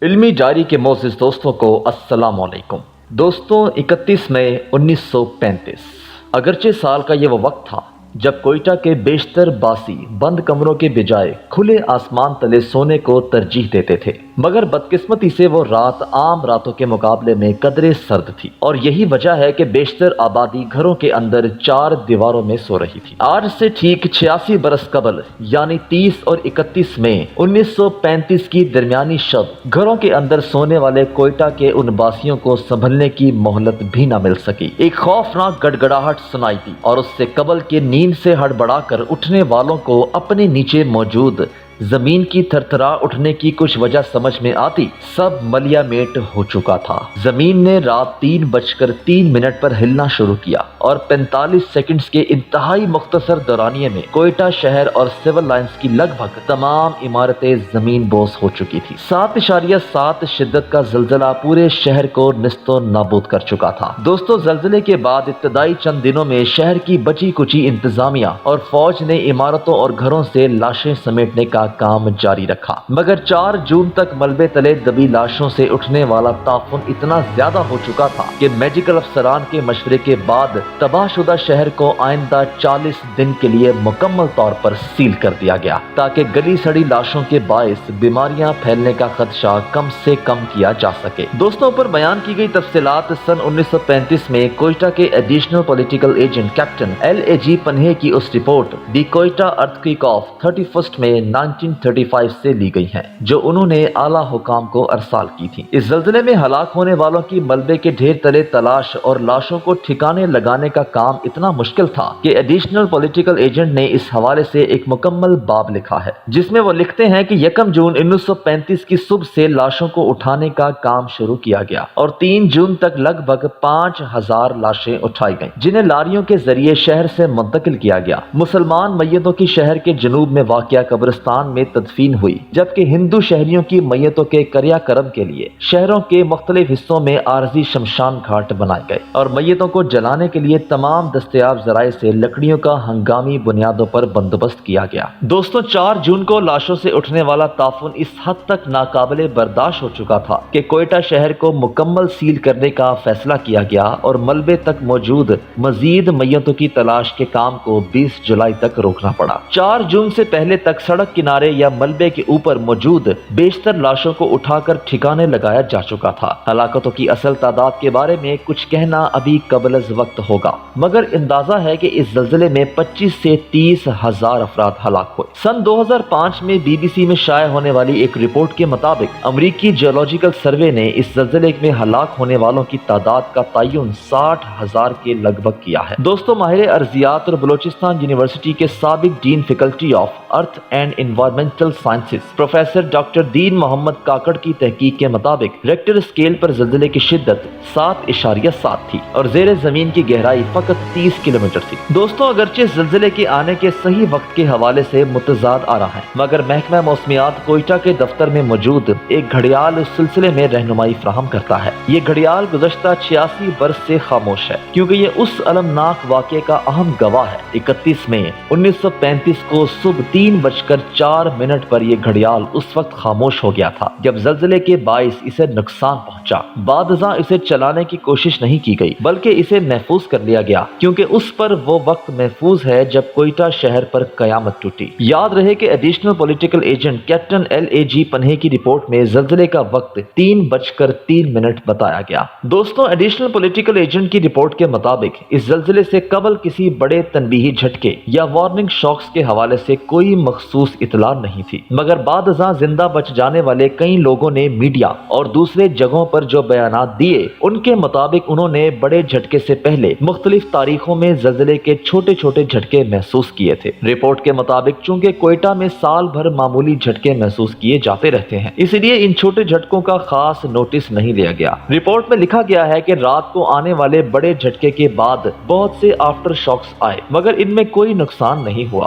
علمی ڈائری کے معزز دوستوں کو السلام علیکم۔ دوستوں، 31 مئی 1935 اگرچہ سال کا یہ وہ وقت تھا جب کوئٹہ کے بیشتر باسی بند کمروں کے بجائے کھلے آسمان تلے سونے کو ترجیح دیتے تھے، مگر بدقسمتی سے وہ رات عام راتوں کے مقابلے میں قدرے سرد تھی، اور یہی وجہ ہے کہ بیشتر آبادی گھروں کے اندر 4 دیواروں میں سو رہی تھی۔ آج سے ٹھیک 86 برس قبل یعنی 30 اور 31 مئی 1935 کی درمیانی شب گھروں کے اندر سونے والے کوئٹہ کے ان باسیوں کو سنبھلنے کی مہلت بھی نہ مل سکی۔ ایک خوفناک گڑگڑاہٹ سنائی دی اور اس سے قبل کے نیند سے ہڑبڑا کر اٹھنے والوں کو اپنے نیچے موجود زمین کی تھرتھرا اٹھنے کی کچھ وجہ سمجھ میں آتی۔ سب ملیا میٹ ہو چکا تھا۔ زمین نے رات 3:03 پر ہلنا شروع کیا اور 45 سیکنڈز کے انتہائی مختصر دورانیے میں کوئٹہ شہر اور سول لائنز کی لگ بھگ تمام عمارتیں زمین بوس ہو چکی تھی۔ 7.7 شدت کا زلزلہ پورے شہر کو نیست و نابود کر چکا تھا۔ دوستو، زلزلے کے بعد ابتدائی چند دنوں میں شہر کی بچی کچی انتظامیہ اور فوج نے عمارتوں اور گھروں سے لاشیں سمیٹنے کا کام جاری رکھا، مگر 4 جون تک ملبے تلے دبی لاشوں سے اٹھنے والا تعفن اتنا زیادہ ہو چکا تھا کہ میڈیکل افسران کے مشورے کے بعد تباہ شدہ شہر کو آئندہ 40 دن کے لیے مکمل طور پر سیل کر دیا گیا تاکہ گلی سڑی لاشوں کے باعث بیماریاں پھیلنے کا خدشہ کم سے کم کیا جا سکے۔ دوستوں، پر بیان کی گئی تفصیلات سن 1935 میں کوئٹہ کے additional political agent captain LAG Pinhey کی اس report the Quetta earthquake of 31 May 1935 سے لی گئی ہیں جو انہوں نے اعلیٰ حکام کو ارسال کی تھی۔ اس زلزلے میں ہلاک ہونے والوں کی ملبے کے ڈھیر تلے تلاش اور لاشوں کو ٹھکانے لگانے کا کام اتنا مشکل تھا کہ ایڈیشنل پولیٹیکل ایجنٹ نے اس حوالے سے ایک مکمل باب لکھا ہے جس میں وہ لکھتے ہیں کہ 1 جون 1935 کی صبح سے لاشوں کو اٹھانے کا کام شروع کیا گیا اور 3 جون تک لگ بھگ 5000 لاشیں اٹھائی گئیں جنہیں لاریوں کے ذریعے شہر سے منتقل کیا گیا۔ مسلمان میتوں کی شہر کے جنوب میں واقع قبرستان میں تدفین ہوئی، جبکہ ہندو شہریوں کی میتوں کے کریا کرم کے لیے شہروں کے مختلف حصوں میں عارضی شمشان گھاٹ بنائے گئے اور میتوں کو جلانے کے لیے تمام دستیاب ذرائع سے لکڑیوں کا ہنگامی بنیادوں پر بندوبست کیا گیا۔ دوستوں، 4 جون کو لاشوں سے اٹھنے والا تعفن اس حد تک ناقابل برداشت ہو چکا تھا کہ کوئٹہ شہر کو مکمل سیل کرنے کا فیصلہ کیا گیا اور ملبے تک موجود مزید میتوں کی تلاش کے کام کو 20 جولائی تک روکنا پڑا۔ 4 جون سے پہلے تک سڑک کنارے یا ملبے کے اوپر موجود بیشتر لاشوں کو اٹھا کر ٹھکانے لگایا جا چکا تھا۔ ہلاکتوں کی اصل تعداد کے بارے میں کچھ کہنا ابھی قبل از وقت ہوگا، مگر اندازہ ہے کہ اس زلزلے میں 25 سے 30 ہزار افراد ہلاک ہوئے۔ سن 2005 میں BBC میں شائع ہونے والی ایک رپورٹ کے مطابق امریکی جیولوجیکل سروے نے اس زلزلے میں ہلاک ہونے والوں کی تعداد کا تعین 60,000 کے لگ بھگ کیا ہے۔ دوستوں، ماہر ارضیات اور بلوچستان یونیورسٹی کے سابق dean faculty of earth and environmental sciences professor doctor Deen Muhammad Kakar کی تحقیق کے مطابق ریکٹر اسکیل پر زلزلے کی شدت 7.7 تھی اور زیر زمین کی گہرائی فقط 30 کلومیٹر تھی۔ دوستوں، اگرچہ زلزلے کے آنے کے صحیح وقت کے حوالے سے متضاد آ رہا ہے، مگر محکمہ موسمیات کوئٹہ کے دفتر میں موجود ایک گھڑیال اس سلسلے میں رہنمائی فراہم کرتا ہے۔ یہ گھڑیال گزشتہ 86 برس سے خاموش ہے کیونکہ یہ اس المناک واقعے کا اہم گواہ ہے۔ 31 مئی 1935 کو صبح 3:04 پر یہ گھڑیال اس وقت خاموش ہو گیا تھا جب زلزلے کے باعث اسے نقصان پہنچا۔ بعد ازاں اسے چلانے کی کوشش نہیں کی گئی بلکہ اسے محفوظ کر لیا گیا کیونکہ اس پر وہ وقت محفوظ ہے جب کوئٹہ شہر پر قیامت ٹوٹی۔ یاد رہے کہ additional political agent captain LAG Pinhey کی رپورٹ میں زلزلے کا وقت 3:03 بتایا گیا۔ دوستوں، ایڈیشنل پولیٹیکل ایجنٹ کی رپورٹ کے مطابق اس زلزلے سے قبل کسی بڑے تنبیہی جھٹکے یا وارننگ شاکس کے حوالے سے کوئی مخصوص اطلاع نہیں تھی، مگر بعد ازاں زندہ بچ جانے والے کئی لوگوں نے میڈیا اور دوسرے جگہوں پر جو بیانات دیے ان کے مطابق انہوں نے بڑے جھٹکے سے پہلے مختلف تاریخوں میں زلزلے کے چھوٹے چھوٹے جھٹکے محسوس کیے تھے۔ رپورٹ کے مطابق چونکہ کوئٹہ میں سال بھر معمولی جھٹکے محسوس کیے جاتے رہتے ہیں، اس لیے ان چھوٹے جھٹکوں کا خاص نوٹس نہیں لیا گیا۔ رپورٹ میں لکھا گیا ہے کہ رات کو آنے والے بڑے جھٹکے کے بعد بہت سے آفٹر شاکس آئے، مگر ان میں کوئی نقصان نہیں ہوا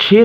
6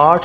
8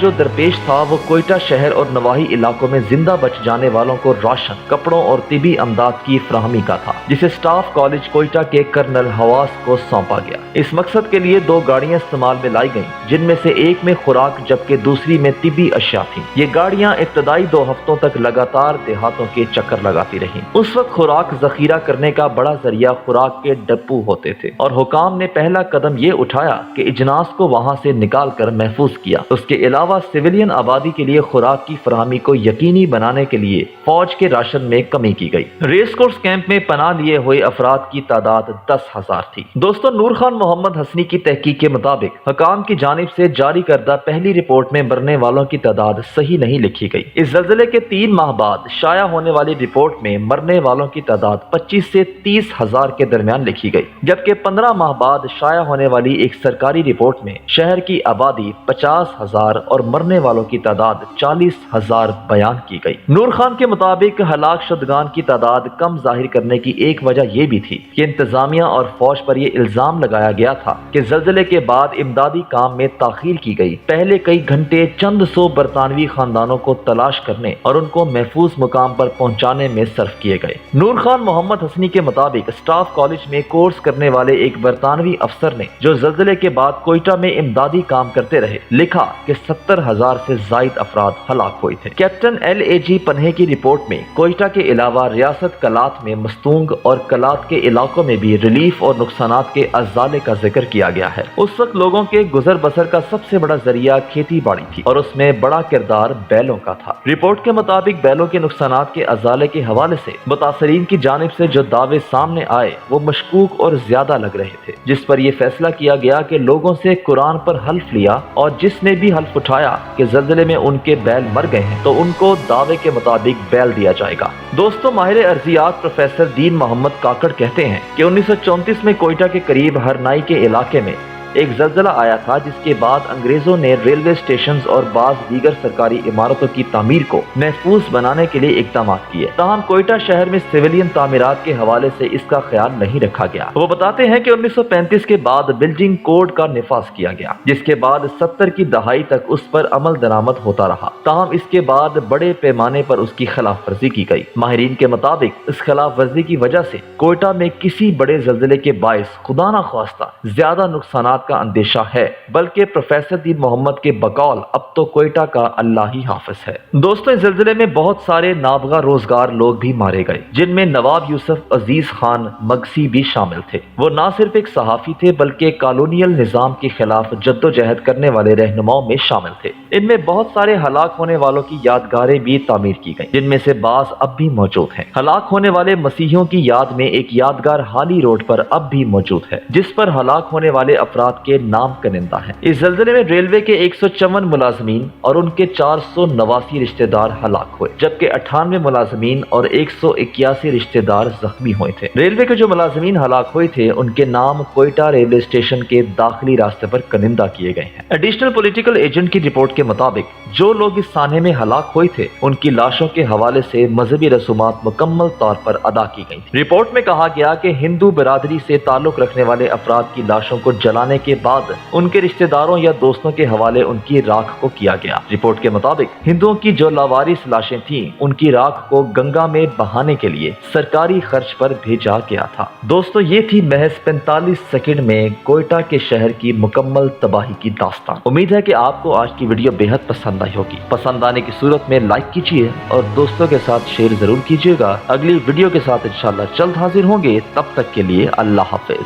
جو درپیش تھا وہ کوئٹہ شہر اور نواحی علاقوں میں زندہ بچ جانے والوں کو راشن، کپڑوں اور طبی امداد کی فراہمی کا تھا، جسے اسٹاف کالج کوئٹہ کے کرنل حواس کو سونپا گیا۔ اس مقصد کے لیے 2 گاڑیاں استعمال میں لائی گئیں، جن میں سے ایک میں خوراک جبکہ دوسری میں طبی اشیاء تھیں۔ یہ گاڑیاں ابتدائی 2 ہفتوں تک لگاتار دیہاتوں کے چکر لگاتی رہیں۔ اس وقت خوراک ذخیرہ کرنے کا بڑا ذریعہ خوراک کے ڈپو ہوتے تھے، اور حکام نے پہلا قدم یہ اٹھایا کہ اجناس کو وہاں سے نکال کر محفوظ کیا۔ اس کے علاوہ سویلین آبادی کے لیے خوراک کی فراہمی کو یقینی بنانے کے لیے فوج کے راشن میں کمی کی گئی۔ ریس کورس کیمپ میں پناہ لیے ہوئے افراد کی تعداد 10,000 تھی۔ دوستو، نور خان محمد حسنی کی تحقیق کے مطابق حکام کی جانب سے جاری کردہ پہلی رپورٹ میں مرنے والوں کی تعداد صحیح نہیں لکھی گئی۔ اس زلزلے کے 3 ماہ بعد شائع ہونے والی رپورٹ میں مرنے والوں کی تعداد 25 سے 30,000 کے درمیان لکھی گئی، جبکہ 15 ماہ بعد شائع ہونے والی ایک سرکاری رپورٹ میں شہر کی آبادی 50,000 اور مرنے والوں کی تعداد 40,000 بیان کی گئی۔ نور خان کے مطابق ہلاک شدگان کی تعداد کم ظاہر کرنے کی ایک وجہ یہ بھی تھی کہ انتظامیہ اور فوج پر یہ الزام لگایا گیا تھا کہ زلزلے کے بعد امدادی کام میں تاخیر کی گئی۔ پہلے کئی گھنٹے چند سو برطانوی خاندانوں کو تلاش کرنے اور ان کو محفوظ مقام پر پہنچانے میں صرف کیے گئے۔ نور خان محمد حسنی کے مطابق اسٹاف کالج میں کورس کرنے والے ایک برطانوی افسر نے، جو زلزلے کے بعد کوئٹہ میں امدادی کام کرتے رہے، لکھا کہ 70,000 سے زائد افراد ہلاک ہوئے تھے۔ کیپٹن LAG پنہے کی رپورٹ میں کوئٹہ کے علاوہ ریاست کلات میں مستونگ اور کلات کے علاقوں میں بھی ریلیف اور نقصانات کے ازالے کا ذکر کیا گیا ہے۔ اس وقت لوگوں کے گزر بسر کا سب سے بڑا ذریعہ کھیتی باڑی تھی اور اس میں بڑا کردار بیلوں کا تھا۔ رپورٹ کے مطابق بیلوں کے نقصانات کے ازالے کے حوالے سے متاثرین کی جانب سے جو دعوے سامنے آئے وہ مشکوک اور زیادہ لگ رہے تھے، جس پر یہ فیصلہ کیا گیا کہ لوگوں سے قرآن پر حلف لیا، اور جس نے بھی حلف اٹھایا کہ زلزلے میں ان کے بیل مر گئے ہیں تو ان کو دعوے کے مطابق بیل دیا جائے گا۔ دوستو، ماہر ارضیات پروفیسر دین محمد کاکڑ کہتے ہیں کہ 1934 میں کوئٹہ کے قریب ہرنائی کے علاقے میں ایک زلزلہ آیا تھا، جس کے بعد انگریزوں نے ریلوے اسٹیشنز اور بعض دیگر سرکاری عمارتوں کی تعمیر کو محفوظ بنانے کے لیے اقدامات کیے۔ تاہم کوئٹہ شہر میں سویلین تعمیرات کے حوالے سے اس کا خیال نہیں رکھا گیا۔ وہ بتاتے ہیں کہ 1935 کے بعد بلڈنگ کوڈ کا نفاذ کیا گیا، جس کے بعد 70 کی دہائی تک اس پر عمل درآمد ہوتا رہا۔ تاہم اس کے بعد بڑے پیمانے پر اس کی خلاف ورزی کی گئی۔ ماہرین کے مطابق اس خلاف ورزی کی وجہ سے کوئٹہ میں کسی بڑے زلزلے کے باعث خدا نہ خواستہ زیادہ نقصانات کا اندیشہ ہے، بلکہ پروفیسر دین محمد کے بقول اب تو کوئٹہ کا اللہ ہی حافظ ہے۔ دوستو، اس زلزلے میں بہت سارے نابغہ روزگار لوگ بھی مارے گئے، جن میں نواب یوسف عزیز خان مگسی بھی شامل تھے۔ وہ نہ صرف ایک صحافی تھے بلکہ کالونیل نظام کے خلاف جدوجہد کرنے والے رہنماؤں میں شامل تھے۔ ان میں بہت سارے ہلاک ہونے والوں کی یادگاریں بھی تعمیر کی گئیں، جن میں سے بعض اب بھی موجود ہیں۔ ہلاک ہونے والے مسیحیوں کی یاد میں ایک یادگار حالی روڈ پر اب بھی موجود ہے، جس پر ہلاک ہونے والے افراد کے نام کنندہ ہیں۔ اس زلزلے میں ریلوے کے 154 ملازمین اور ان کے 489 رشتہ دار ہلاک ہوئے، جبکہ 98 ملازمین اور 181 رشتہ دار زخمی ہوئے تھے۔ ریلوے کے جو ملازمین ہلاک ہوئے تھے ان کے نام کوئٹہ ریلوے اسٹیشن کے داخلی راستے پر کنندہ کیے گئے ہیں۔ ایڈیشنل پولیٹیکل ایجنٹ کی رپورٹ کے مطابق جو لوگ اس سانحے میں ہلاک ہوئے تھے ان کی لاشوں کے حوالے سے مذہبی رسومات مکمل طور پر ادا کی گئی تھی۔ رپورٹ میں کہا گیا کہ ہندو برادری سے تعلق رکھنے والے افراد کی لاشوں کو جلانے کے بعد ان کے رشتہ داروں یا دوستوں کے حوالے ان کی راکھ کو کیا گیا۔ رپورٹ کے مطابق ہندوؤں کی جو لاوارث لاشیں تھیں ان کی راکھ کو گنگا میں بہانے کے لیے سرکاری خرچ پر بھیجا گیا تھا۔ دوستو، یہ تھی محض 45 سیکنڈ میں کوئٹہ کے شہر کی مکمل تباہی کی داستان۔ امید ہے کہ آپ کو آج کی ویڈیو بےحد پسند آئی ہوگی۔ پسند آنے کی صورت میں لائک کیجیے اور دوستوں کے ساتھ شیئر ضرور کیجیے گا۔ اگلی ویڈیو کے ساتھ انشاءاللہ جلد حاضر ہوں گے، تب تک کے لیے اللہ حافظ۔